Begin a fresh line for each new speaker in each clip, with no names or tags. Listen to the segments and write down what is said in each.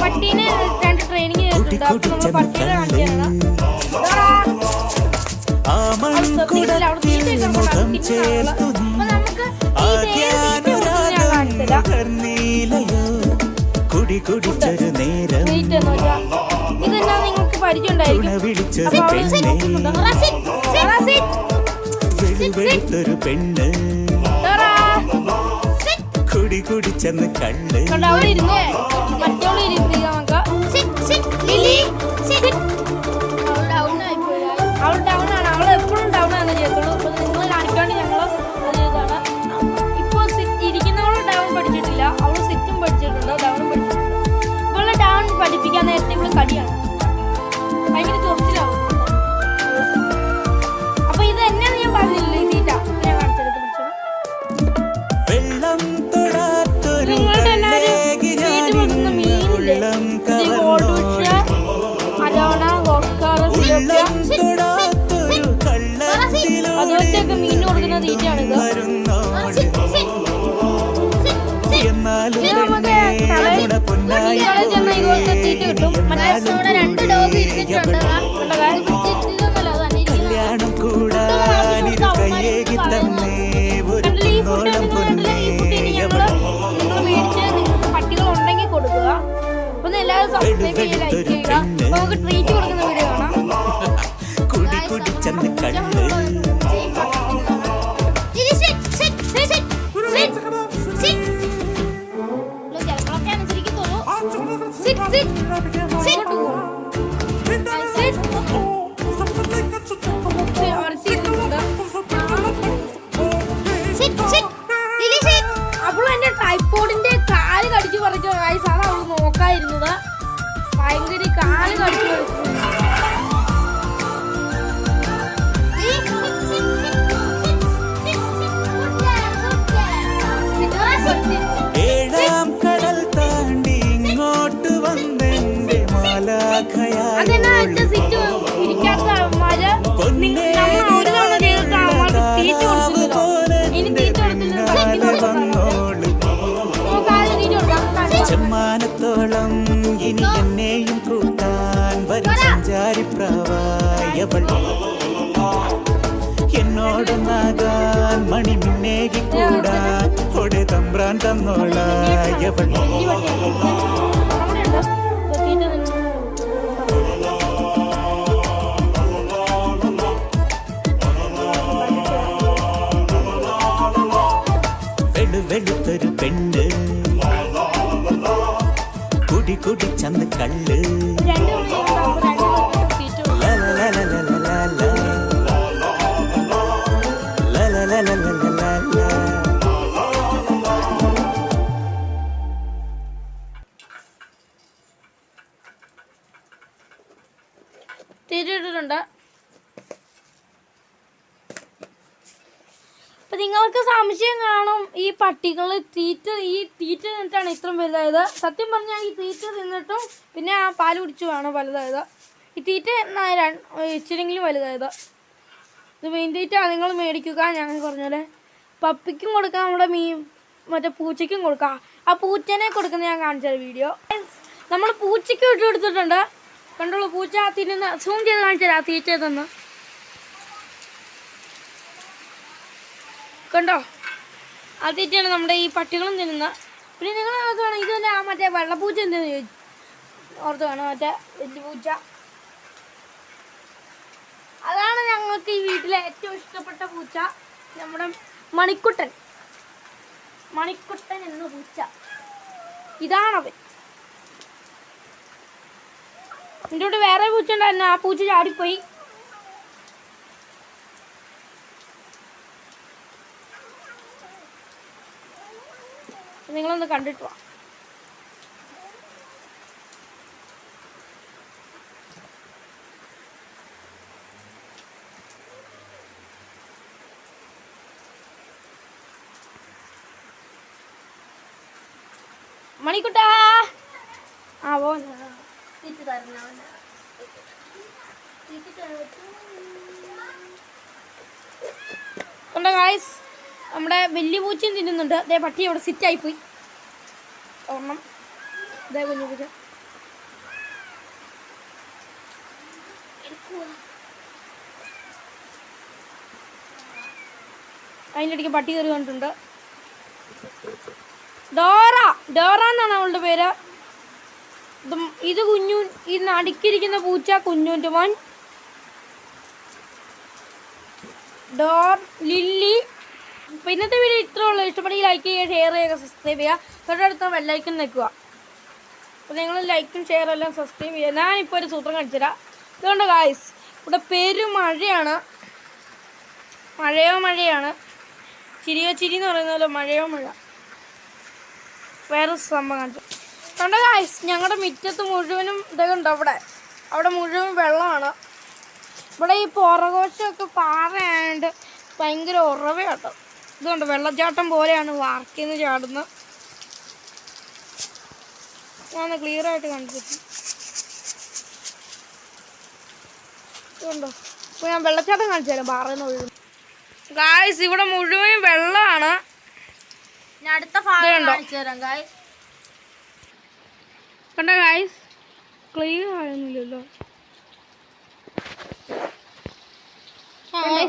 പട്ടീനെ രണ്ട് ട്രെയിനിങ് ചെയ്തിട്ടുണ്ട്. അപ്പൊ നമ്മൾ പട്ടീനെ കാണിച്ചാണ് ഇതെല്ലാം നിങ്ങൾക്ക്
കുടിച്ചെന്ന് കണ്ട്
അവിടെ ഇരുന്നേ മറ്റോള് ഇരുത്തി അവൾ ഡൗൺ ആണ്. അവൾ എപ്പോഴും ഡൗൺ ആണ് ചെയ്തോളൂ. അപ്പൊ നിങ്ങൾ കാണിക്കാണ്ട് ഞങ്ങൾ ഇതാണ്. ഇപ്പൊ ഇരിക്കുന്നവള് ഡൗൺ പഠിച്ചിട്ടില്ല. അവള് സിറ്റും പഠിച്ചിട്ടുണ്ട്, ഡൗണും പഠിച്ചിട്ടുണ്ട്. ഇവളെ ഡൗൺ പഠിപ്പിക്കാൻ നേരത്തെ ഇവള് കടിയാണ്, ഭയങ്കര ചൊറിച്ചിലാവും. അപ്പൊ ഇത് എന്നെയാണ് ഞാൻ പറഞ്ഞില്ല. ഇതില്ല ഞാൻ കാണിച്ചെടുത്ത് പിടിച്ചോളാം. നിങ്ങളുടെ എല്ലാവരും വീട്ടിൽ വെക്കുന്ന മീനില്ലേ, ഗോൾഡ് അലോണ ഓസ്കാർ അതുപോലത്തെയൊക്കെ മീൻ കൊടുക്കുന്ന തീറ്റയാണിത്. ഇതുപോലത്തെ തീറ്റ കിട്ടും. മറ്റേ രണ്ട് ഡോഗ് ഇരുന്നിട്ടുണ്ട്. പട്ടികൾ ഉണ്ടെങ്കിൽ കൊടുക്കുക. ഒന്ന് എല്ലാവരും സബ്സ്ക്രൈബ് ചെയ്യുക, ലൈക്ക് ചെയ്യുക. നമുക്ക് ട്രീറ്റ് കൊടുക്കുന്ന വീഡിയോ കാണാം. അപ്പോൾ എന്റെ ട്രൈപോഡിന്റെ കാല് കടിച്ചു പറിച്ചു. സാധാ അവള് നോക്കായിരുന്നത് ഭയങ്കര കാല് കടിച്ചു പറിച്ചു.
ഏഴാം കടൽ താണ്ടി ഇങ്ങോട്ട് വന്നെന്റെ
അതെന്നാ സിറ്റ് ഇരിക്കാത്ത മഴ
ചെമ്മാനത്തോളം ഇനി എന്നെയും കൂട്ടാൻ വരും സഞ്ചാരിപ്രാവായവൾ എന്നോടൊന്നാകാൻ മണിമിന്നേകി കൂടാൻ ഒടെ തമ്പ്രാൻ തന്നോളായവൾ. വെളുത്തൊരു പെണ്ണ് കുടിച്ചന്ന് കള്ള്
തിരിട്ടുണ്ട്. അപ്പൊ നിങ്ങൾക്ക് സംശയം കാണും, ഈ പട്ടികൾ ഈ തീറ്റ തിന്നിട്ടാണ് ഇത്രയും വലുതായത്. സത്യം പറഞ്ഞാൽ ഈ തീറ്റ തിന്നിട്ടും പിന്നെ ആ പാല് കുടിച്ചുമാണ് വലുതായത്. ഈ തീറ്റ ഇച്ചിരെങ്കിലും വലുതായത്. ഇത് മെയിൻ തീറ്റ നിങ്ങൾ മേടിക്കുക. ഞാൻ പറഞ്ഞ പപ്പിക്കും കൊടുക്കാം, നമ്മുടെ മറ്റേ പൂച്ചയ്ക്കും കൊടുക്കാം. ആ പൂച്ചനെ കൊടുക്കുന്ന ഞാൻ കാണിച്ചത് വീഡിയോ. നമ്മൾ പൂച്ചയ്ക്ക് ഇട്ട് കൊടുത്തിട്ടുണ്ട്. കണ്ടോളൂ, പൂച്ച തിന്നുന്ന സൂം ചെയ്ത് കാണിച്ചത് ആ തീറ്റ തന്ന് കണ്ടോ. ആ തീറ്റയാണ് നമ്മുടെ ഈ പട്ടികളും തിന്നുന്ന. പിന്നെ നിങ്ങൾ ഓർത്ത് വേണം, ഇതല്ല മറ്റേ വെള്ളപ്പൂച്ച എന്തെന്ന് ചോദിച്ചു ഓർത്ത് വേണം, മറ്റേ വലിയ പൂച്ച. അതാണ് ഞങ്ങൾക്ക് ഈ വീട്ടിലെ ഏറ്റവും ഇഷ്ടപ്പെട്ട പൂച്ച, നമ്മുടെ മണിക്കുട്ടൻ എന്ന പൂച്ച. ഇതാണവൻ. എൻ്റെ കൂടെ വേറെ പൂച്ച ഉണ്ടായിരുന്നു, ആ പൂച്ച ചാടിപ്പോയി. നിങ്ങളൊന്ന് കണ്ടിട്ട് വാ. മണിക്കുട്ടാ ആവോ കണ്ടോ ഗായ്സ്, നമ്മുടെ വലിയ പൂച്ചയും തിന്നുന്നുണ്ട്. അതേ പട്ടി അവിടെ സിറ്റായിപ്പോയി. ഒരെണ്ണം ഇതേ കുഞ്ഞു പൂച്ച. അതിൻ്റെ ഇടയ്ക്ക് പട്ടി കയറി കണ്ടിട്ടുണ്ട്. ഡോറ എന്നാണ് അവളുടെ പേര്. ഇത് കുഞ്ഞു. ഈ നടുക്കിരിക്കുന്ന പൂച്ച കുഞ്ഞുൻ്റെ മോൻ. ഡോർ ലില്ലി. അപ്പോൾ ഇന്നത്തെ വീഡിയോ ഇത്രേ ഉള്ളൂ. ഇഷ്ടപ്പെടുമെങ്കിൽ ലൈക്ക് ചെയ്യുക, ഷെയർ ചെയ്യുക, സബ്സ്ക്രൈബ് ചെയ്യുക. തൊട്ടടുത്ത ബെല്ലൈക്കൺ നിൽക്കുക. അപ്പോൾ നിങ്ങൾ ലൈക്കും ഷെയർ എല്ലാം സബ്സ്ക്രൈബ് ചെയ്യുക. ഞാനിപ്പോൾ ഒരു സൂത്രം കാണിച്ചു തരാം. ഇതുകൊണ്ട് ഗായ്സ് ഇവിടെ പെരുമഴയാണ്. മഴയാണ്. ചിരിയോ ചിരി എന്ന് പറയുന്ന പോലെ മഴ. വേറെ സംഭവം കാണിച്ചു കണ്ടോ ഗായ്സ്. ഞങ്ങളുടെ മുറ്റത്ത് മുഴുവനും ഇതൊക്കെ ഉണ്ട്. അവിടെ മുഴുവൻ വെള്ളമാണ്. ഇവിടെ ഈ പുറകോശമൊക്കെ പാറയായതുകൊണ്ട് ഭയങ്കര ഉറവയാട്ടോ. ഇതുകൊണ്ട് വെള്ളച്ചാട്ടം പോലെയാണ് വാർക്കിന്ന് ചാടുന്നത്. ഞാൻ ക്ലിയർ ആയിട്ട് കാണിച്ചു. ഇതുണ്ടോ? ഇപ്പോൾ ഞാൻ വെള്ളച്ചാട്ടം കാണിച്ചു തരാം. പാറയെന്ന് ഒഴുകും ഗായ്സ്. ഇവിടെ മുഴുവനും വെള്ളമാണ്.
അടുത്ത ഭാഗം കാണിച്ചു തരാം ഗായ്സ്.
കണ്ടോ ഗായ്സ്, ക്ലിയർ ആയൊന്നുമില്ലല്ലോ.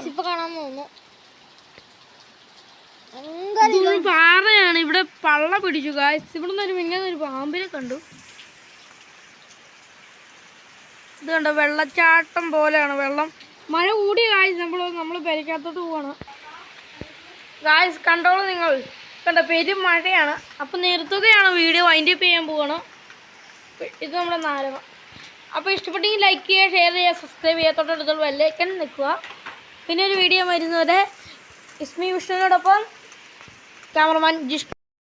ഇപ്പൊ കാണാൻ തോന്നുന്നു.
പാറയാണ്. ഇവിടെ പള്ള പിടിച്ചു ഗായ്സ്. ഇവിടെ നിന്ന് ഒരു പാമ്പിനെ കണ്ടു. ഇത് കണ്ടോ, വെള്ളച്ചാട്ടം പോലെയാണ് വെള്ളം. മഴ കൂടി ഗായ്സ്. നമ്മൾ പെരയ്ക്കകത്തോട്ട് പോവാണ് ഗായ്സ്. കണ്ടോളൂ നിങ്ങൾ. കണ്ടോ, പെരും മഴയാണ്. അപ്പം നിർത്തുകയാണ് വീഡിയോ. വൈൻഡപ്പ് ചെയ്യാൻ പോവാണ്. ഇത് നമ്മുടെ നാരകം. അപ്പോൾ ഇഷ്ടപ്പെട്ടെങ്കിൽ ലൈക്ക് ചെയ്യുക, ഷെയർ ചെയ്യുക, സബ്സ്ക്രൈബ് ചെയ്യുക. തൊട്ടടുത്തുള്ള ബെല്ലൈക്കൺ നിൽക്കുക. പിന്നെ ഒരു വീഡിയോ വരുന്നവരെ ഇസ്മി വിഷ്ണുവിനോടൊപ്പം ക്യാമറമാൻ ജിഷ്.